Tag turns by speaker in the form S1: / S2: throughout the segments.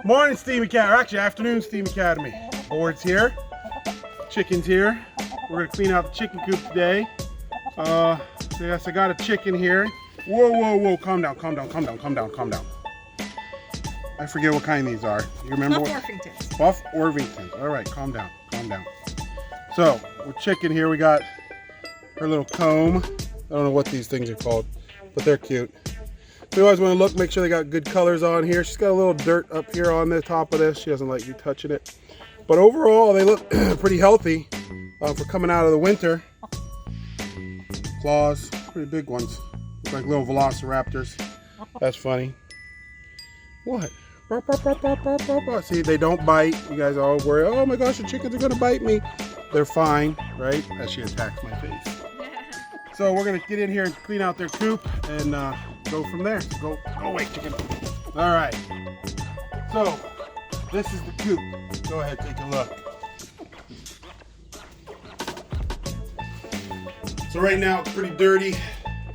S1: Morning, Steam Academy. Actually, afternoon, Steam Academy. Board's here. Chicken's here. We're gonna clean out the chicken coop today. Yes, I got a chicken here. Whoa, whoa, whoa! Calm down, calm down, calm down, calm down, calm down. I forget what kind these are. You remember?
S2: Buff Orpingtons.
S1: Buff Orpingtons. All right, calm down, calm down. So, with chicken here, we got her little comb. I don't know what these things are called, but they're cute. We always want to look, make sure they got good colors on here. She's got a little dirt up here on the top of this. She doesn't like you touching it. But overall, they look pretty healthy for coming out of the winter. Claws, pretty big ones. Look like little velociraptors. That's funny. What? See, they don't bite. You guys all worry, oh my gosh, the chickens are gonna bite me. They're fine, right? As she attacks my face. So we're gonna get in here and clean out their coop and go from there. Go away, chicken. All right. So this is the coop. Go ahead, take a look. So right now it's pretty dirty. See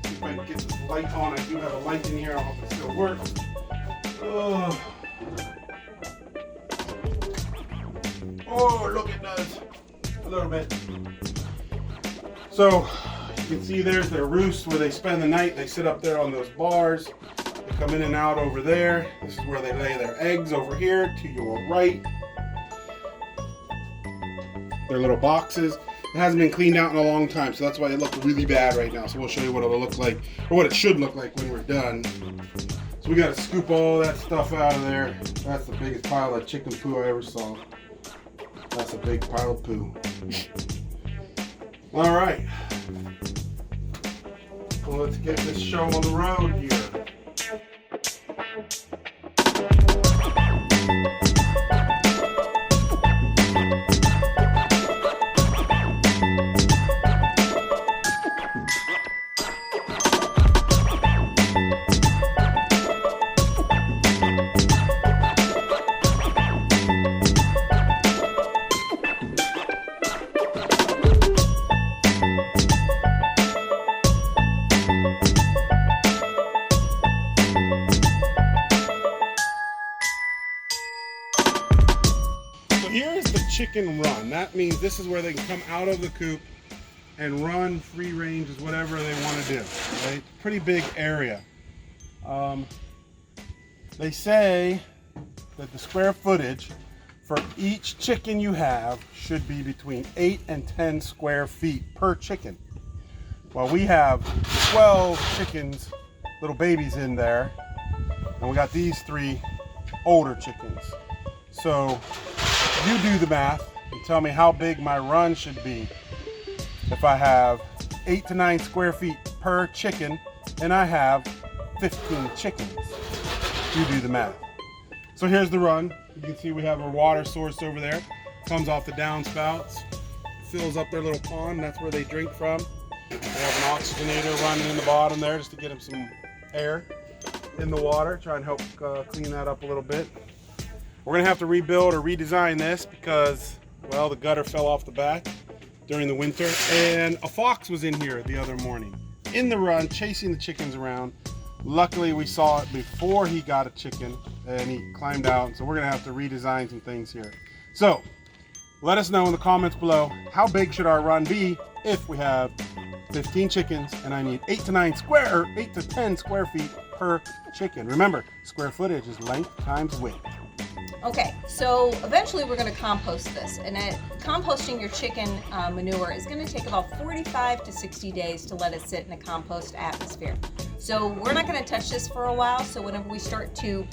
S1: if I can get this light on. I do have a light in here. I hope it still works. Oh, look, it does. A little bit. So you can see there's their roost where they spend the night. They sit up there on those bars. They come in and out over there. This is where they lay their eggs over here to your right. Their little boxes. It hasn't been cleaned out in a long time, so that's why it looks really bad right now. So we'll show you what it'll look like, or what it should look like when we're done. So we gotta scoop all that stuff out of there. That's the biggest pile of chicken poo I ever saw. That's a big pile of poo. All right. Well, let's get this show on the road here. Here's the chicken run. That means this is where they can come out of the coop and run free range as whatever they want to do. Right? Pretty big area. They say that the square footage for each chicken you have should be between 8 and 10 square feet per chicken. Well, we have 12 chickens, little babies in there, and we got these 3 older chickens. So you do the math and tell me how big my run should be if I have 8 to 9 square feet per chicken and I have 15 chickens. You do the math. So here's the run. You can see we have our water source over there. Comes off the downspouts, fills up their little pond. That's where they drink from. We have an oxygenator running in the bottom there just to get them some air in the water. Try and help clean that up a little bit. We're gonna have to rebuild or redesign this because, well, the gutter fell off the back during the winter, and a fox was in here the other morning in the run chasing the chickens around. Luckily we saw it before he got a chicken and he climbed out, and so we're gonna have to redesign some things here. So let us know in the comments below, how big should our run be if we have 15 chickens and I need 8 to 10 square feet per chicken. Remember, square footage is length times width.
S2: Okay, so eventually we're going to compost this, and composting your chicken manure is going to take about 45 to 60 days to let it sit in a compost atmosphere. So we're not going to touch this for a while, so whenever we start to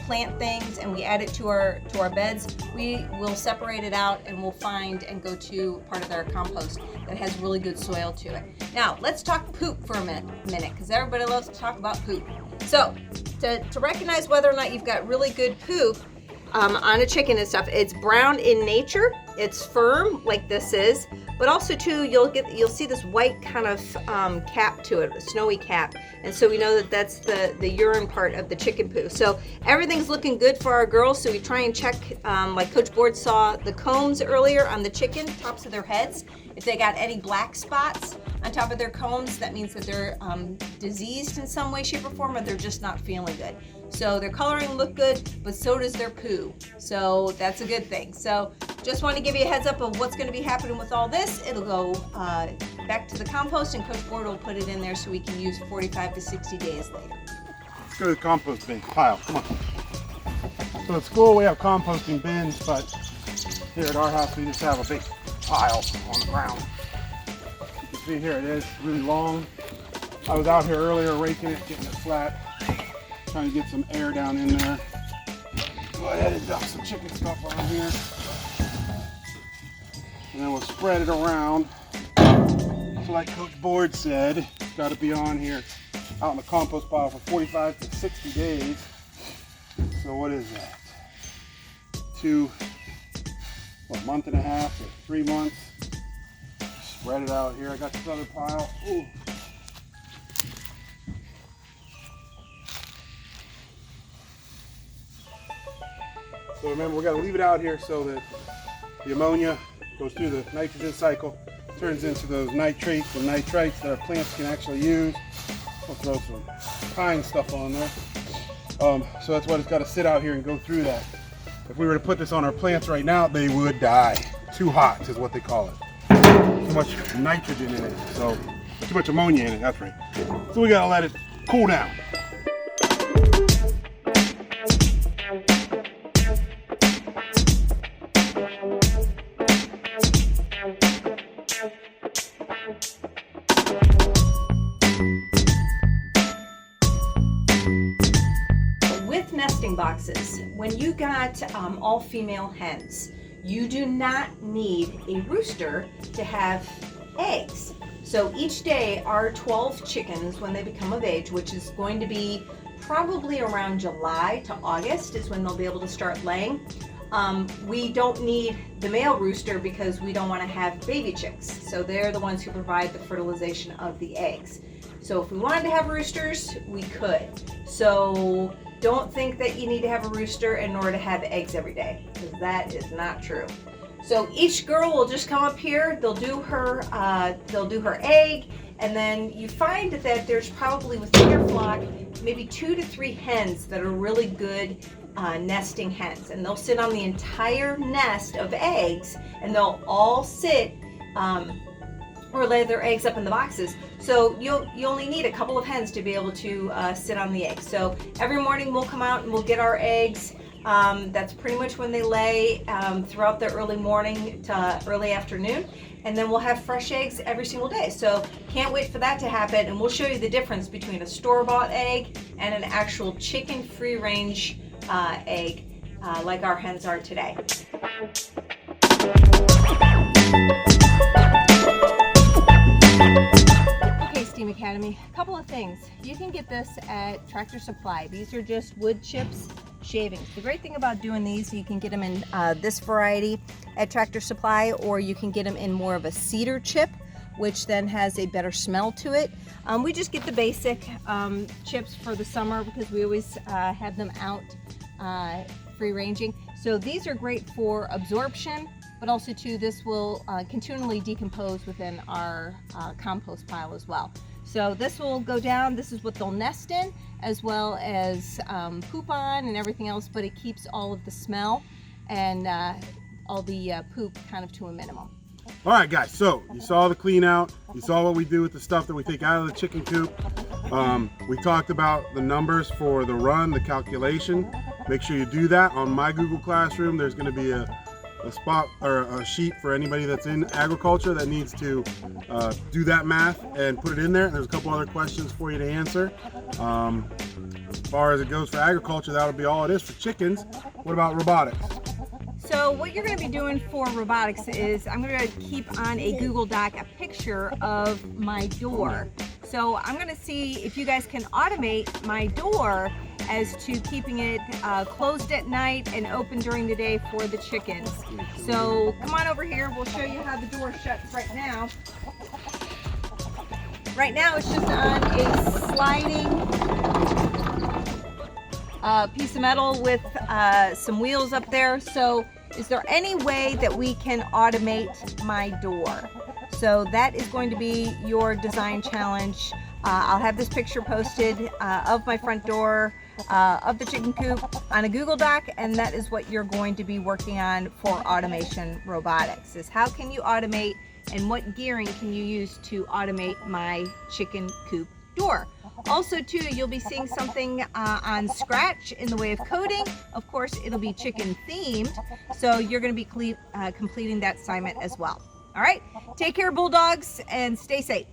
S2: plant things and we add it to our beds, we will separate it out and we'll find and go to part of our compost that has really good soil to it. Now, let's talk poop for a minute, because everybody loves to talk about poop. So, to recognize whether or not you've got really good poop, on a chicken and stuff, it's brown in nature, it's firm like this is, but also too you'll see this white kind of cap to it, a snowy cap, and so we know that that's the urine part of the chicken poo. So everything's looking good for our girls, so we try and check, like Coach Board saw the combs earlier on the chicken, tops of their heads, if they got any black spots. on top of their combs, that means that they're diseased in some way, shape, or form, or they're just not feeling good. So their coloring look good, but so does their poo. So that's a good thing. So just want to give you a heads up of what's going to be happening with all this. It'll go back to the compost, and Coach Board will put it in there so we can use 45 to 60 days later.
S1: Let's go to the compost bin pile. Come on. So at school we have composting bins, but here at our house we just have a big pile on the ground. You can see here it is, really long. I was out here earlier raking it, getting it flat, trying to get some air down in there. Go ahead and dump some chicken stuff on here. And then we'll spread it around. So like Coach Board said, it's got to be on here out in the compost pile for 45 to 60 days. So what is that? A month and a half or 3 months. Spread it out here. I got this other pile. Ooh. So remember, we got to leave it out here so that the ammonia goes through the nitrogen cycle, turns into those nitrates and nitrites that our plants can actually use. We'll throw some pine stuff on there. So that's why it's got to sit out here and go through that. If we were to put this on our plants right now, they would die. Too hot is what they call it. Too much nitrogen in it, so too much ammonia in it, that's right. So we got to let it cool down.
S2: Nesting boxes. When you got all female hens, you do not need a rooster to have eggs. So each day our 12 chickens, when they become of age, which is going to be probably around July to August is when they'll be able to start laying, we don't need the male rooster because we don't want to have baby chicks. So they're the ones who provide the fertilization of the eggs. So if we wanted to have roosters, we could. So don't think that you need to have a rooster in order to have eggs every day, because that is not true. So each girl will just come up here, they'll do her egg, and then you find that there's probably within your flock maybe 2 to 3 hens that are really good nesting hens, and they'll sit on the entire nest of eggs, and they'll all sit or lay their eggs up in the boxes. So you only need a couple of hens to be able to sit on the eggs. So every morning we'll come out and we'll get our eggs. That's pretty much when they lay throughout the early morning to early afternoon. And then we'll have fresh eggs every single day. So can't wait for that to happen. And we'll show you the difference between a store-bought egg and an actual chicken free-range egg like our hens are today. Steam Academy, a couple of things. You can get this at Tractor Supply. These are just wood chips shavings. The great thing about doing these, you can get them in this variety at Tractor Supply, or you can get them in more of a cedar chip, which then has a better smell to it. We just get the basic chips for the summer because we always have them out free ranging. So these are great for absorption, but also too, this will continually decompose within our compost pile as well. So this will go down, this is what they'll nest in, as well as poop on and everything else, but it keeps all of the smell and all the poop kind of to a minimum.
S1: All right, guys, so you saw the clean out, you saw what we do with the stuff that we take out of the chicken coop. We talked about the numbers for the run, the calculation. Make sure you do that on My Google Classroom. There's going to be a spot or a sheet for anybody that's in agriculture that needs to do that math and put it in there. There's a couple other questions for you to answer. As far as it goes for agriculture, that'll be all it is for chickens. What about robotics?
S2: So what you're going to be doing for robotics is I'm going to keep on a Google Doc a picture of my door. So I'm going to see if you guys can automate my door as to keeping it closed at night and open during the day for the chickens. So come on over here, we'll show you how the door shuts right now. Right now it's just on a sliding piece of metal with some wheels up there. So is there any way that we can automate my door? So that is going to be your design challenge. I'll have this picture posted of my front door, of the chicken coop on a Google Doc, and that is what you're going to be working on for automation robotics, is how can you automate and what gearing can you use to automate my chicken coop door. Also too, you'll be seeing something on Scratch in the way of coding. Of course, it'll be chicken themed, so you're going to be completing that assignment as well. All right, take care, Bulldogs, and stay safe.